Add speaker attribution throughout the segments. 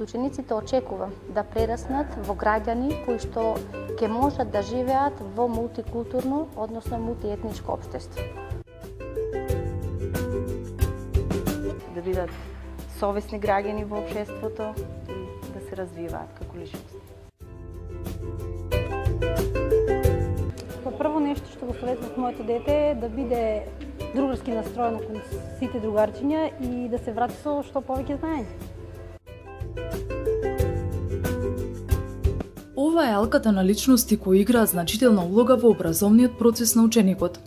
Speaker 1: учениците очекувам да прераснат во граѓани кои што ќе можат да живеат во мултикултурно, односно мултиетничко општество.
Speaker 2: Да бидат совесни граѓани во општеството и да се развиваат како личности.
Speaker 3: Прво нешто што го советував моето дете е да биде другарски настроено кон сите другарчиња и да се врати со што повеќе знаење.
Speaker 4: Ова е алката на личности кои играат значителна улога во образовниот процес на ученикот.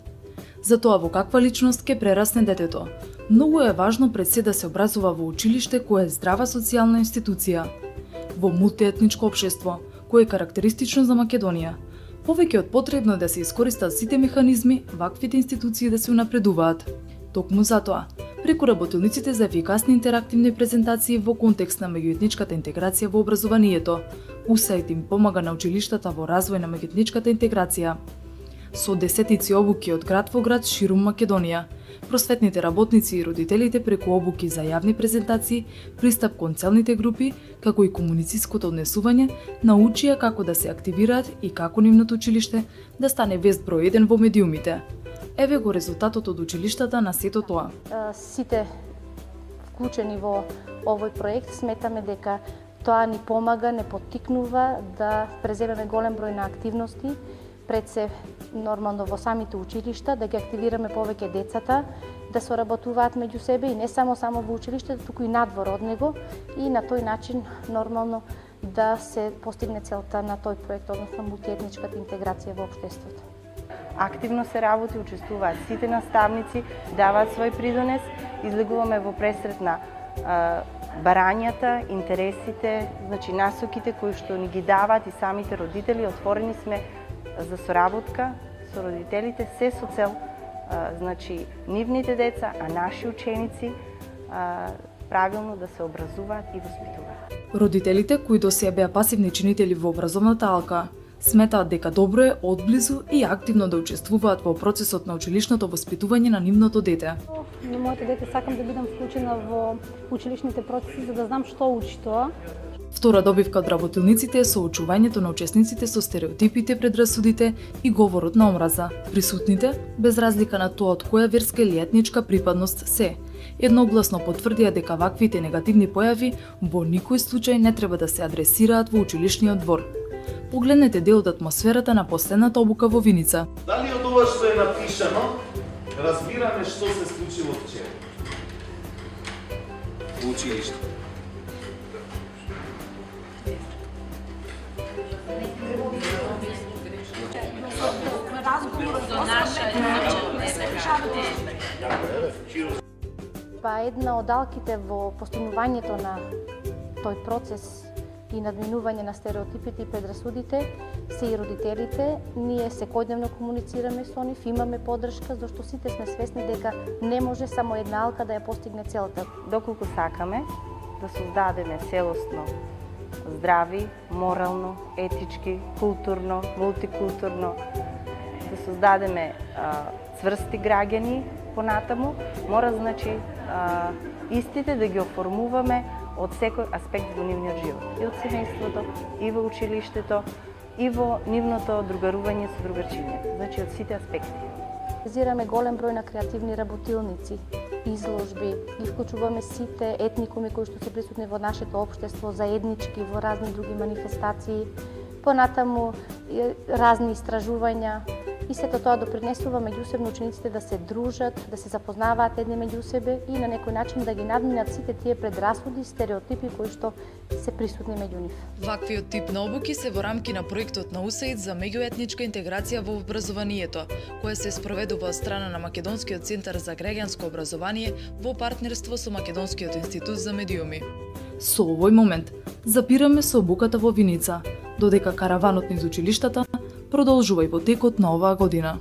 Speaker 4: За тоа во каква личност ќе прерасне детето, многу е важно пред се да се образува во училиште кое е здрава социјална институција, во мултиетничко општество, кое е карактеристично за Македонија. Повеќе од потребно да се искористат сите механизми ваквите институции да се унапредуваат. Токму затоа, преку работилниците за ефикасни интерактивни презентации во контекст на меѓуетничката интеграција во образованието, УСАИД им помага на училиштата во развој на меѓуетничката интеграција. Со десетици обуки од град во град ширум Македонија, просветните работници и родителите преку обуки за јавни презентации, пристап кон целните групи, како и комунициското однесување, научија како да се активираат и како нивното училиште да стане вест број 1 во медиумите. Еве го резултатот од училиштата на сето тоа.
Speaker 1: Сите вклучени во овој проект сметаме дека тоа ни помага, не поттикнува да преземеме голем број на активности, пред се нормално во самите училишта, да ги активираме повеќе децата, да соработуваат меѓу себе и не само во училиштето, туку и надвор од него и на тој начин нормално да се постигне целта на тој проект, односно мултиетничката интеграција во општеството.
Speaker 2: Активно се работи, учествуваат сите наставници, даваат свој придонес, излегуваме во пресрет на барањата, интересите, значи насоките кои што ни ги даваат и самите родители, отворени сме за соработка со родителите, се со цел значи нивните деца, а наши ученици правилно да се образуваат и воспитуваат.
Speaker 4: Родителите кои до сега беа пасивни чинители во образовната алка, сметаат дека добро е одблизу и активно да учествуваат во процесот на училишното воспитување на нивното дете.
Speaker 3: На моето дете сакам да бидам вклучена во училишните процеси за да знам што учи тоа.
Speaker 4: Втора добивка од работилниците е соочувањето на учесниците со стереотипите, предрасудите и говорот на омраза. Присутните, без разлика на тоа од која верска или етничка припадност се, едногласно потврдија дека ваквите негативни појави во никој случај не треба да се адресираат во училишниот двор. Погледнете дел од атмосферата на последната обука во Виница.
Speaker 5: Дали од ова што е напишано, разбираме што се случило вчера? Во училиште.
Speaker 1: Па една од алките во постигнувањето на тој процес и надминување на стереотипите и предрасудите се и родителите. Ние секојдневно комуницираме со нив, имаме поддршка, зашто сите сме свесни дека не може само една алка да ја постигне целта.
Speaker 2: Доколку сакаме да создадеме целосно здрави, морално, етички, културно, мултикултурно, да создадеме цврсти граѓани понатаму, мора значи истите да ги оформуваме од секој аспект во нивниот живот. И од семејството, и во училиштето, и во нивното другарување со другарчиња. Значи од сите аспекти.
Speaker 1: Организираме голем број на креативни работилници, изложби, ги вклучуваме сите етникуми кои што се присутни во нашето општество, заеднички во разни други манифестации, понатаму разни истражувања и сето тоа допринесува меѓусебно учениците да се дружат, да се запознаваат едни меѓу себе и на некој начин да ги надминат сите тие предрасуди, стереотипи кои што се присутни меѓу нив.
Speaker 4: Ваквиот тип на обуки се во рамки на проектот на УСАИД за меѓуетничка интеграција во образованието, кој се спроведува од страна на Македонскиот центар за граѓанско образование во партнерство со Македонскиот институт за медиуми. Со овој момент запираме со обуката во Виница, додека караванот низ училиштата продолжува и во текот на оваа година.